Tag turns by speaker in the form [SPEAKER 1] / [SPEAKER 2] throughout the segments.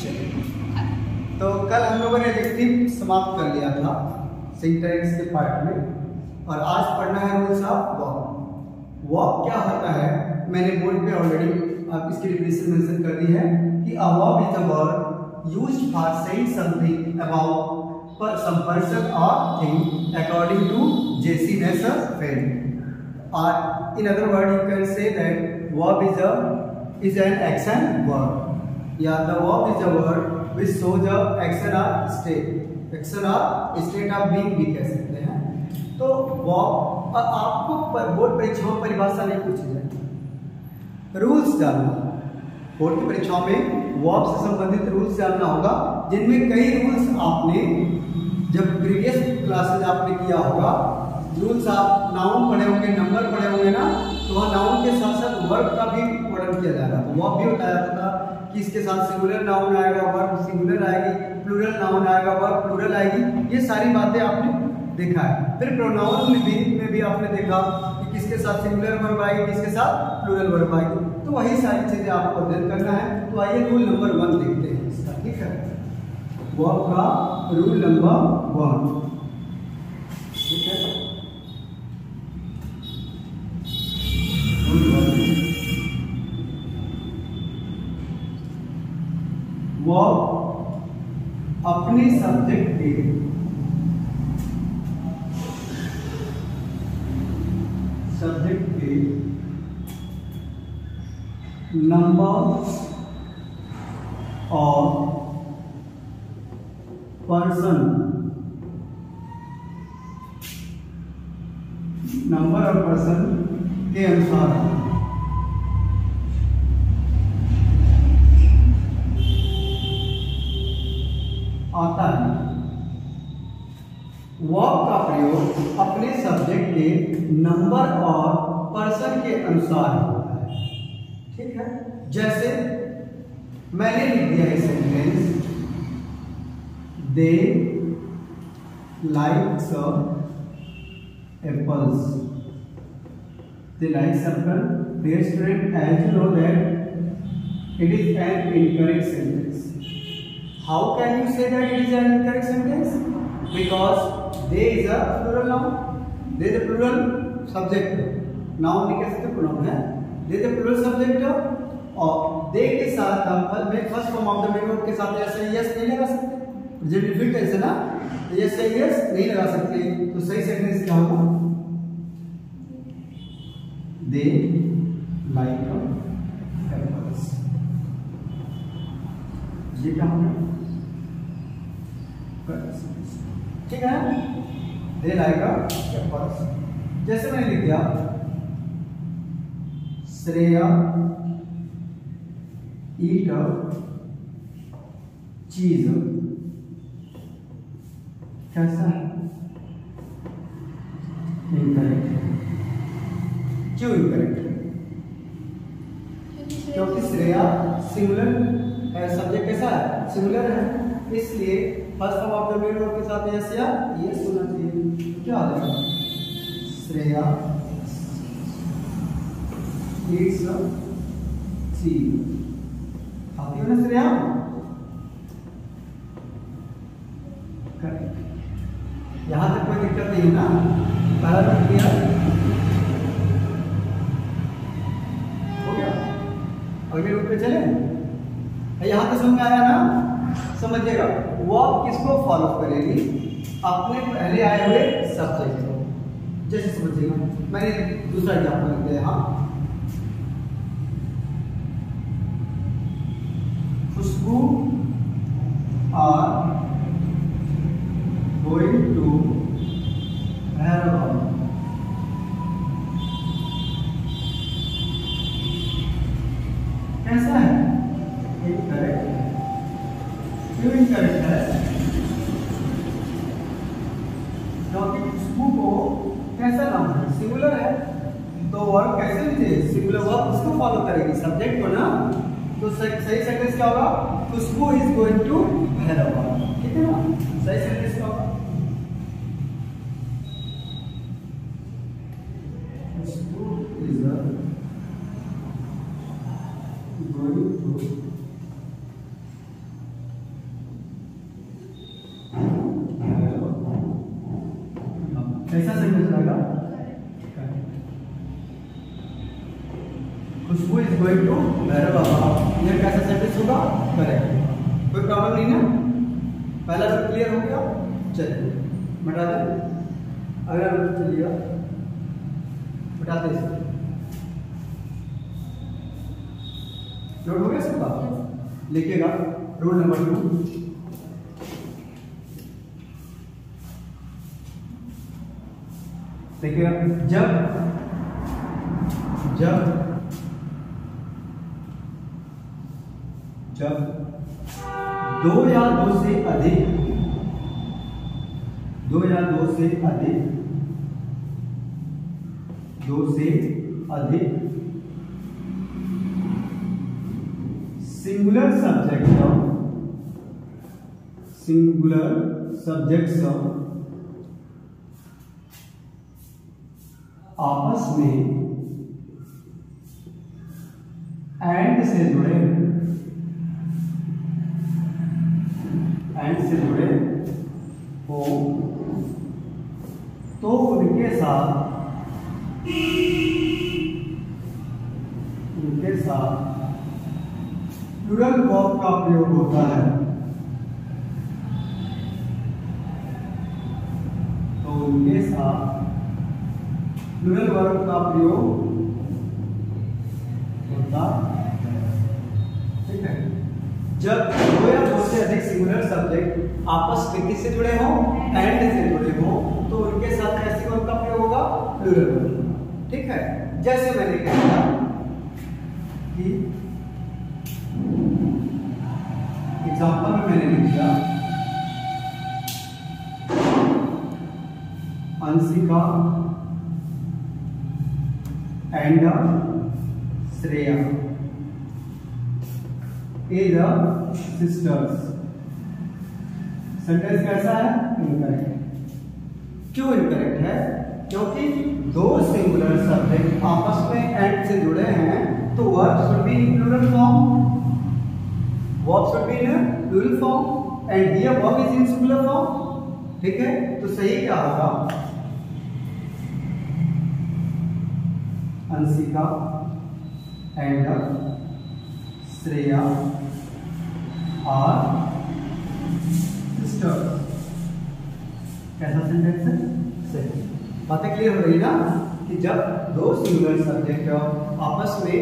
[SPEAKER 1] चलिए, तो कल हम लोगों ने एडजेक्टिव समाप्त कर लिया था सिंटैक्स के पार्ट में, और आज पढ़ना है रूल्स ऑफ वर्ब। वर्ब क्या होता है, मैंने बोर्ड पे ऑलरेडी आप इसकी डेफिनेशन मेंशन कर दी है कि a verb is a word used for saying something about some person or thing according to J.C. Nasser's friend. Or in other words, you can say that verb is an action verb. Yeah, the verb is a word which shows the action or state of being भी कह सकते हैं। तो verb आपको board परीक्षाओं में परिभाषा नहीं पूछी जाती, रूल्स जानना। बोर्ड की परीक्षाओं में वर्ब से संबंधित रूल्स जानना होगा, जिनमें कई रूल्स आपने जब प्रीवियस क्लासेज आपने किया होगा, रूल्स आप नाउन पढ़े होंगे, नंबर पढ़े होंगे ना, तो वहाँ नाउन के साथ साथ वर्ब का भी वर्णन किया जा रहा था। वर्ब भी बताया था कि इसके साथ सिंगुलर नाउन आएगा, वर्ब सिंगुलर आएगी, प्लूरल नाउन आएगा, वर्ब प्लूरल आएगी। ये सारी बातें आपने देखा है। फिर प्रोनाउन में भी आपने देखा कि किसके साथ सिंगुलर वर्ब आएगी, किसके साथ प्लूरल वर्ब आएगी। तो वही सारी चीजें आपको अध्ययन करना है। तो आइए रूल नंबर 1 देखते हैं इसका, ठीक है। वर्ब का रूल नंबर 1, ठीक है। वर्ब अपने सब्जेक्ट के नंबर और पर्सन, नंबर और पर्सन के अनुसार आता है। वर्ब का प्रयोग अपने सब्जेक्ट के नंबर और पर्सन के अनुसार होता है, ठीक है। जैसे मैंने लिख दिया है sentence, they like apples. They like apple. Dear student, as you know that it is an incorrect sentence. How can you say that it is an incorrect sentence? Because they is a plural noun. They is a plural subject. Noun नहीं कह सकते, pronoun है। They is a plural subject, और they के साथ हम first form of the main verb के साथ ऐसे यस नहीं लगा सकते। जब रिपीट ऐसे ना, तो यस से यस नहीं लगा सकते। तो सही सेंटेंस क्या होगा? They like apples. ये क्या होगा? ठीक है, दे लाइक एप्पल्स। जैसे मैंने लिख दिया श्रेया ईट चीज, कैसा है? इनकरेक्ट है। क्यों इनकरेक्ट है? क्योंकि श्रेया सिंगुलर है, सब्जेक्ट कैसा है? सिंगुलर है, इसलिए first form of the main verb के साथ यस या यस होना चाहिए। क्या आ जाएगा? श्रेया ईट्स चीज। आती है ना श्रेया? करेक्ट। यहां तक कोई दिक्कत नहीं है ना? पहला रूल क्लियर हो गया। अगले रूल पे चले। यहां तक समझ में आया ना? समझिएगा, वर्ब किसको फॉलो करेगी? अपने पहले आए हुए सब्जेक्ट को। जैसे समझिएगा, मैंने दूसरा एग्जांपल लिख दिया यहाँ, खुशबू आर going to Hyderabad. कैसा है? इनकरेक्ट है। क्यों इनकरेक्ट है? क्योंकि खुशबू को कैसा नाम है? सिंगुलर है, तो वर्ब कैसे लीजिए? सिंगुलर वर्ब उसको फॉलो करेगी, सब्जेक्ट को ना। तो सही सेंटेंस क्या होगा? खुशबू इज गोइंग टू हैदराबाद, ठीक है ना? सही सेंटेंस क्या होगा? खुशबू इज गोइंग टू कैसा सेंटेंस रहेगा? खुशबू इज गोइंग टू भैरव बाबा, यह कैसा सेंटेंस होगा? करेक्ट। कोई प्रॉब्लम नहीं ना? पहला तो क्लियर हो गया। चलिए मिटा दें, अगर चलिएगा मिटाते इसे। नोट हो गया सबका? लिखिएगा रूल नंबर 2। देखिएगा, जब 2 या 2 से अधिक सिंगुलर सब्जेक्ट्स आपस में एंड से जुड़े हो तो उनके साथ प्लूरल वर्ब का प्रयोग होता है। तो उनके साथ प्लूरल वर्ब का प्रयोग होता है। ठीक है, जब 2 या 2 से अधिक सिंगुलर सब्जेक्ट आपस में किससे जुड़े हो? एंड से जुड़े हो, तो उनके साथ कैसे वर्ब का प्रयोग होगा? Plural verb. ठीक है, जैसे मैंने कहा कि एग्जाम्पल में मैंने लिख दिया Anshika and Shreya is the sisters. Sentence कैसा है? इनकरेक्ट। क्यों इनकरेक्ट है? क्योंकि 2 सिंगुलर सब्जेक्ट आपस में एंड से जुड़े हैं, तो verb should be in plural form. And here verb is in singular form. ठीक है, तो सही क्या होगा? Anshika and Shreya are sisters. कैसा सेंटेंस है? सही। बातें क्लियर हो रही ना कि जब 2 सिंगुलर सब्जेक्ट आपस में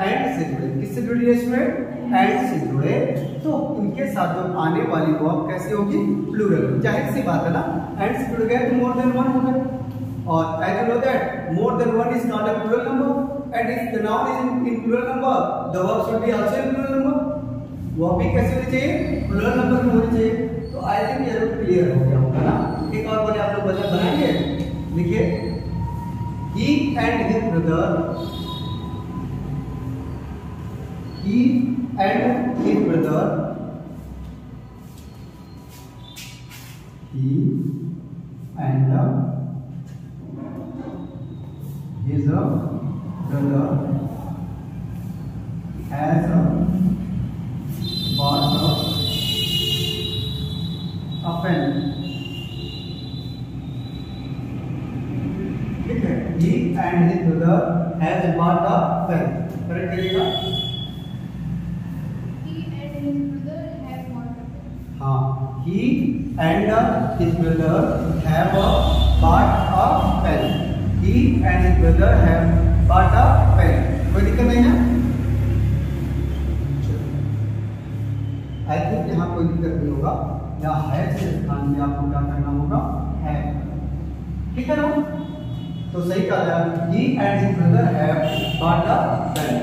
[SPEAKER 1] एंड से जुड़े, किससे जुड़ी है इसमें? एंड से जुड़े, तो उनके साथ जो आने वाली वर्ब कैसी होगी? प्लूरल। जाहिर सी बात है ना, एंड से जुड़ गए तो मोर देन वन हो गए, और as you know that more than one is not a plural number, and if the noun is in plural number the verb should be also in plural number. Verb भी कैसे होनी चाहिए? Plural number में होनी चाहिए। तो I think ये clear हो गया होगा ना? एक और बार आप लोग वजन बनाएंगे। लिखिए, he and his brother has bought a pen. ठीक है, he and his brother has bought a pen. Correct करिएगा।
[SPEAKER 2] He and his brother have bought a pen.
[SPEAKER 1] हाँ, he and his brother have bought a pen. He and his brother have bought a pen. कोई दिक्कत नहीं है? I think यहाँ कोई दिक्कत नहीं होगा। यहाँ है से स्थान में आपको क्या करना होगा? है। ठीक है ना? तो सही कहा जाए, he and his brother have bought a pen.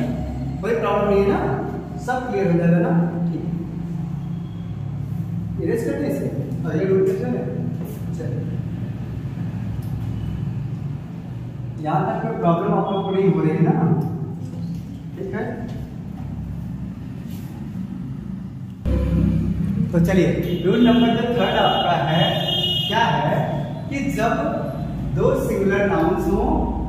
[SPEAKER 1] कोई प्रॉब्लम नहीं है ना? सब क्लियर हो जाएगा ना? ठीक है, इरेज करते इसे। ये रूल कैसे है? चलिए, यहाँ तक कोई प्रॉब्लम आप लोग को नहीं हो रही है ना? ठीक है, तो चलिए रूल नंबर जो 3 आपका है, क्या है कि जब 2 सिंगुलर नाउन्स हो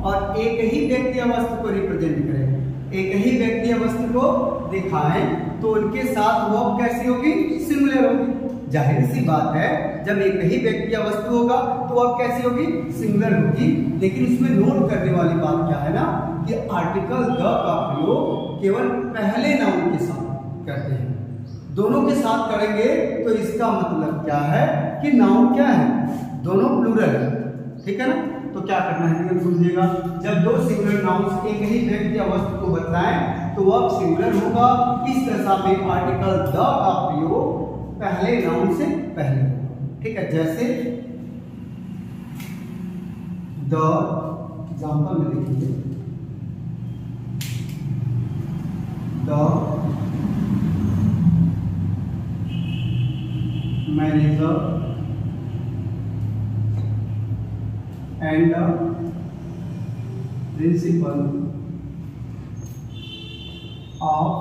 [SPEAKER 1] और एक ही व्यक्ति या वस्तु को रिप्रेजेंट करें, एक ही व्यक्ति या वस्तु को दिखाएं, तो उनके साथ वर्ब कैसी होगी? सिंगुलर होगी। जाहिर सी बात है, जब एक ही व्यक्ति या वस्तु होगा तो वर्ब कैसी होगी? सिंगुलर होगी। लेकिन इसमें नोट करने वाली बात क्या है ना कि आर्टिकल द का प्रयोग केवल पहले नाउन के साथ करते हैं। दोनों के साथ करेंगे तो इसका मतलब क्या है कि नाउन क्या है? दोनों प्लूरल है, ठीक है ना। तो क्या करना है समझिएगा, जब दो सिंगुलर नाउन्स एक ही व्यक्ति या वस्तु को बताएं तो वर्ब सिंगुलर होगा। इस दशा में आर्टिकल द का प्रयोग पहले नाउन से पहले, ठीक है। जैसे द एग्जांपल में देखिए, the manager and the principal of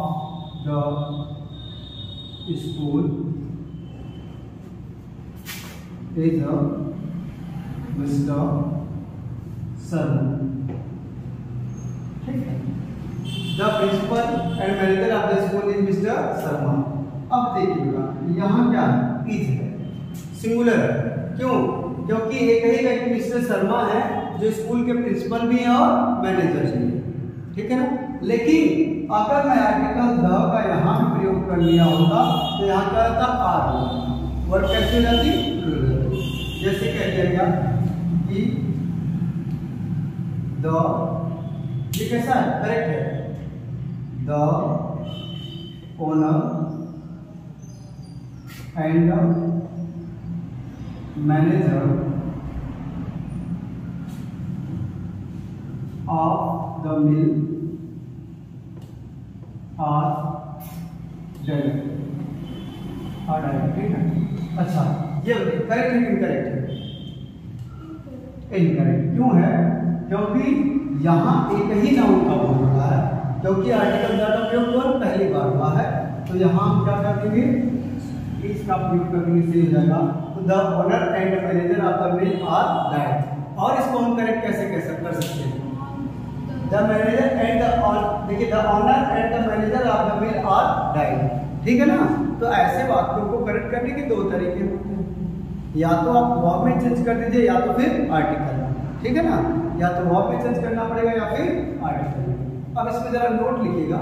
[SPEAKER 1] the school is a Mr. Sharma, ठीक है। The principal and manager of the school is Mr. Sharma। अब देखिएगा यहाँ क्या है? is है, सिंगुलर है। क्यों? क्योंकि एक ही व्यक्ति मिस्टर शर्मा है जो स्कूल के प्रिंसिपल भी हैं और मैनेजर भी हैं, ठीक है ना। लेकिन अगर मैं आर्टिकल द का यहाँ भी प्रयोग कर लिया होता तो यहाँ क्या होता? आर होता। वर्ब कैसे हो जाती? जैसे कह दिया गया कि द, ये कैसा है? करेक्ट है। The owner and manager of the mill are dead, ठीक है। अच्छा, ये करेक्ट है कि इनकरेक्ट है? इनकरेक्ट। क्यों है? क्योंकि यहाँ एक ही नाउन का बोल रहा है, क्योंकि आर्टिकल द का प्रयोग केवल पहली बार हुआ है। तो यहाँ हम क्या कर देंगे? इसका प्रयोग करने से हो जाएगा the owner and manager of the mill are died. और इसको हम करेक्ट कैसे कर सकते हैं? द मैनेजर एंड द, देखिए the owner and the manager of the mill are died, ठीक है ना। तो ऐसे वाक्यों को करेक्ट करने के दो तरीके होते हैं, या तो आप वर्ब में चेंज कर दीजिए या तो फिर आर्टिकल में, ठीक है ना। या तो वर्ब में चेंज करना पड़ेगा या फिर आर्टिकल में। अब इसमें जरा नोट लिखिएगा,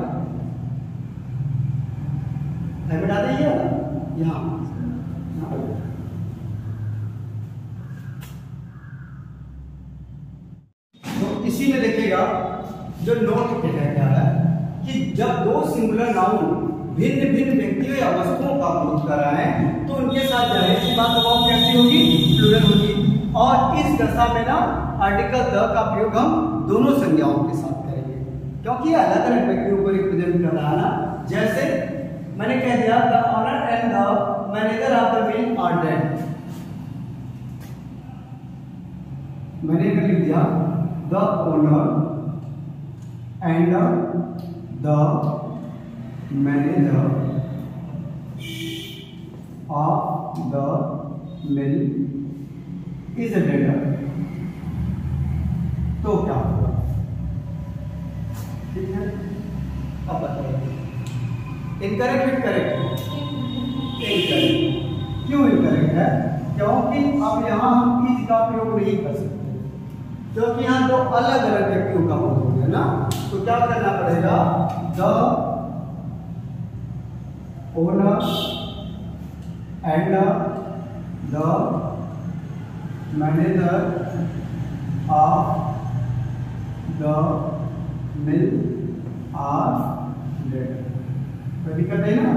[SPEAKER 1] बता दीजिए यहाँ। तो इसी में देखिएगा जो नोट किया गया है कि जब दो सिंगुलर नाउन भिन्न भिन्न व्यक्तियों या वस्तुओं का प्रयोग कर रहे हैं तो उनके साथ जाहिर सी बात वर्ब कैसी होगी? प्लूरल होगी। और इस दशा में ना आर्टिकल द का प्रयोग हम दोनों संज्ञाओं के साथ करेंगे, क्योंकि अलग अलग व्यक्तियों को रिप्रेजेंट कर रहा है ना। जैसे मैंने कह दिया the owner and the manager of the mill are dead, मैंने लिख दिया the owner and the manager of the mill is dead. तो क्या होगा? ठीक है, अब बताइए इनकरेक्ट है करेक्ट? इनकरेक्ट। क्यों इनकरेक्ट है? क्योंकि अब यहाँ हम इज का प्रयोग नहीं कर सकते, क्योंकि यहाँ दो अलग अलग व्यक्तियों का बोल हो गया ना। तो क्या करना पड़ेगा? The owner and the manager of the mill are dead. कोई दिक्कत नहीं ना?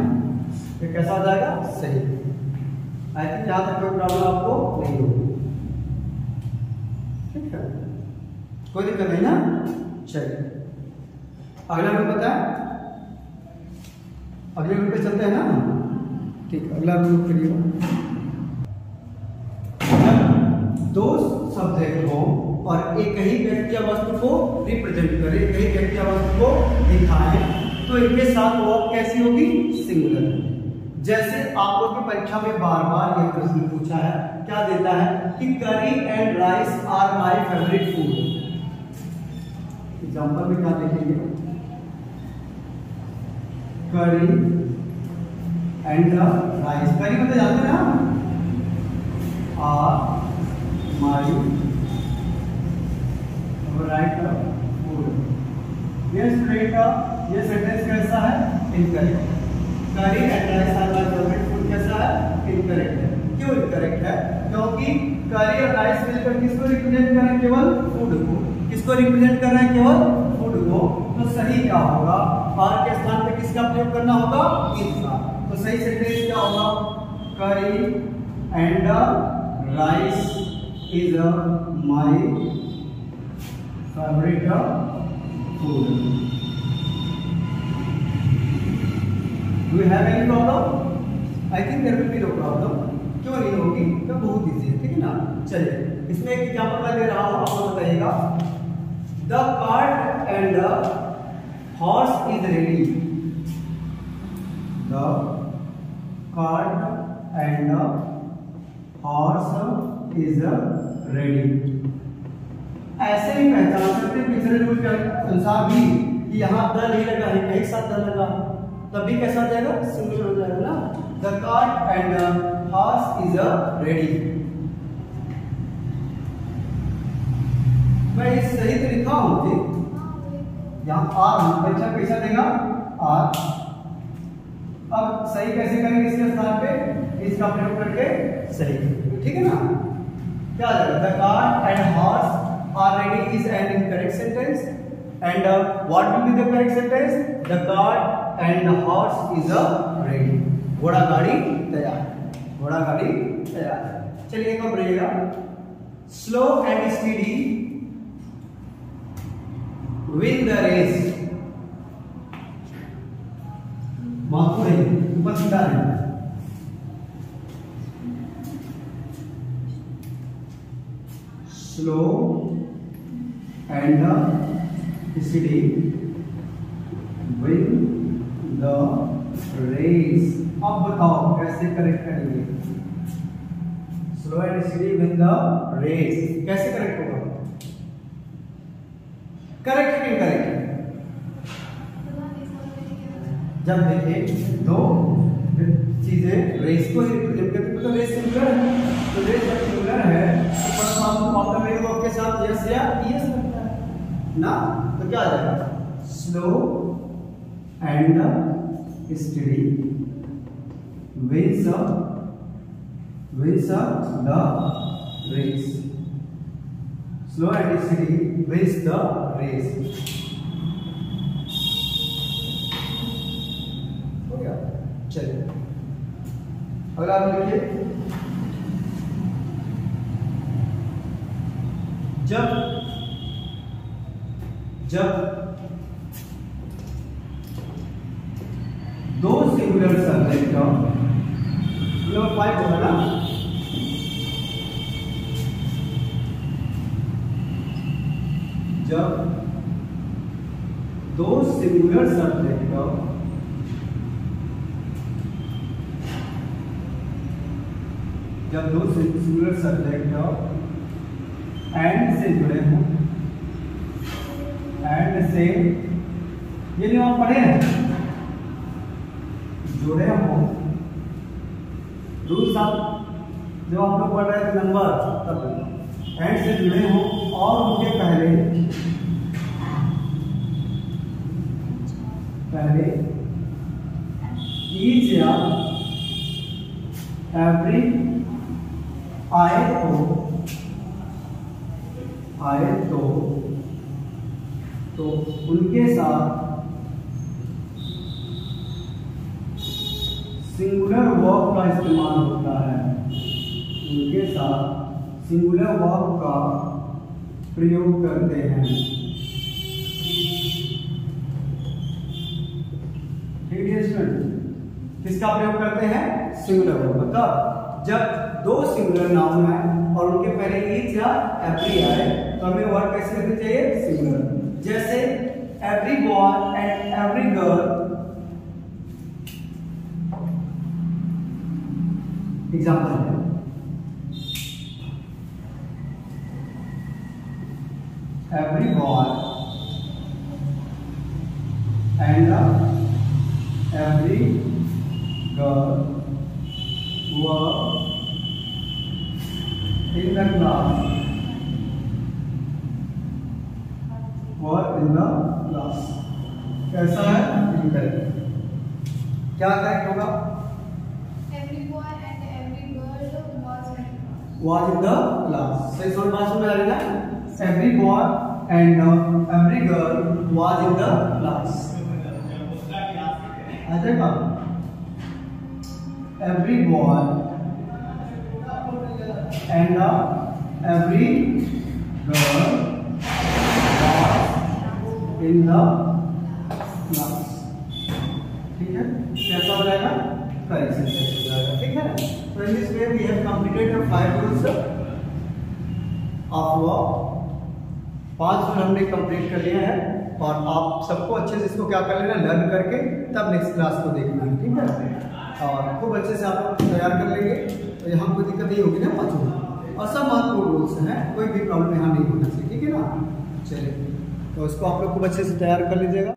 [SPEAKER 1] ये कैसा हो जाएगा? सही। आई थिंक यहाँ तक कोई प्रॉब्लम आपको नहीं होगी, ठीक है, कोई दिक्कत नहीं ना। चलिए अगला रूल पता है? अगले रूल पे चलते हैं ना। ठीक, अगला रूल करिए। दो सब्जेक्ट हो और एक ही व्यक्ति या वस्तु को रिप्रेजेंट करें, एक ही व्यक्ति या वस्तु को दिखाएं, तो इनके साथ वर्ब कैसी होगी? सिंगुलर। जैसे आप लोग की परीक्षा में बार बार यह प्रश्न पूछा है, क्या देता है कि curry and rice are my favourite food. Example में क्या देखेंगे? करी एंड राइस। करी मतलब जानते हैं ना, आर माई राइट फूड। ये स्टूडेंट ये सेंटेंस कैसा है? Incorrect. Curry and rice are my favourite food कैसा है? इनकरेक्ट है। क्यों इनकरेक्ट है? क्योंकि करी और राइस मिलकर किसको रिप्रेजेंट कर रहे हैं? केवल फूड को। किसको रिप्रेजेंट कर रहे हैं? केवल फूड को। तो सही क्या होगा? आर के स्थान पे किसका प्रयोग करना होगा? इज का। तो सही सेंटेंस क्या होगा? करी and rice is my favourite food. Do you have any problem? I think there will be no problem. क्यों नहीं होगी? तो बहुत इजी है, ठीक है ना। चलिए इसमें एक एग्जांपल मैं दे रहा हूँ, आपको बताइएगा। The cart and the horse is ready. The cart and the horse is ready. ऐसे ही पहचान सकते हैं पिछले रूल के अनुसार भी कि यहाँ द नहीं लगा है, एक साथ द लगा, तब भी कैसा हो जाएगा? सिंगुलर हो जाएगा ना। The cart and the horse is ready. मैं इस सही तो लिखा हूँ जी, यहाँ आर बच्चा कैसा देगा? आर। अब सही कैसे करेंगे? इसके स्थान पे इसका प्रयोग करके सही, ठीक है ना। क्या आ जाएगा? The cart and horse are ready is an incorrect sentence. And what will be the correct sentence? The cart and the horse is ready. घोड़ा गाड़ी तैयार, घोड़ा गाड़ी तैयार। चलिए एक और रहेगा, slow and speedy win the race. महत्व है, उपस्थिता है। Slow and speedy win the race. अब बताओ कैसे करेक्ट करेंगे? Slow and speedy win the race कैसे करेक्ट होगा? करेक्ट है कि करेक्ट? जब देखें दो चीजें रेस को ही रिप्रेजेंट करती है, तो रेस सिंगुलर है, तो रेस जब सिंगुलर है तो परमाणु वर्ब के साथ यस या यस लगता है ना। तो क्या आ जाएगा? Slow and study wins the race. Slow and steady wins the race. हो गया। चलिए अगला आप लिखिए, जब दो सिंगुलर सब्जेक्ट नंबर 5 होगा ना। जब दो सिंगुलर सब्जेक्ट एंड से जुड़े हों, एंड से ये जो आप पढ़े हैं जुड़े हों, रूल्स आप जो आप लोग पढ़ रहे थे नंबर तब एंड से जुड़े हों और उनके पहले ईच या एवरी आए तो उनके साथ सिंगुलर वर्ब का इस्तेमाल होता है, उनके साथ सिंगुलर वर्ब का प्रयोग करते हैं। ठीक है स्टूडेंट, किसका प्रयोग करते हैं? Singular verb. मतलब जब दो सिंगुलर नाउन है और उनके पहले ईच या एवरी आए तो हमें वर्ड कैसे लिखना चाहिए? सिंगुलर। जैसे every boy and every girl. Example है, every boy and every girl were in the class. Were in the class. कैसा है? इनकरेक्ट. क्या करेक्ट होगा?
[SPEAKER 2] Every boy and every girl was in class.
[SPEAKER 1] Was in the class. सही समझ में आ रही है? Every boy and every girl was in the class. आ जाएगा? Every boy and every girl was in the class. ठीक है? कैसा हो जाएगा? करेक्ट सेंटेंस हो जाएगा. ठीक है? तो in this way we have completed the 5 rules of verb. 5 rule हमने कंप्लीट कर लिए हैं और आप सबको अच्छे से इसको क्या कर लेना, लर्न करके तब नेक्स्ट क्लास को देखना है. ठीक है? और खूब अच्छे से आप लोग तैयार कर लेंगे तो यहाँ कोई दिक्कत नहीं होगी ना. 5 और सब महत्वपूर्ण रूल्स हैं, कोई भी प्रॉब्लम यहाँ नहीं होना चाहिए. ठीक है ना? चलिए, तो इसको आप लोग खूब अच्छे से तैयार कर लीजिएगा.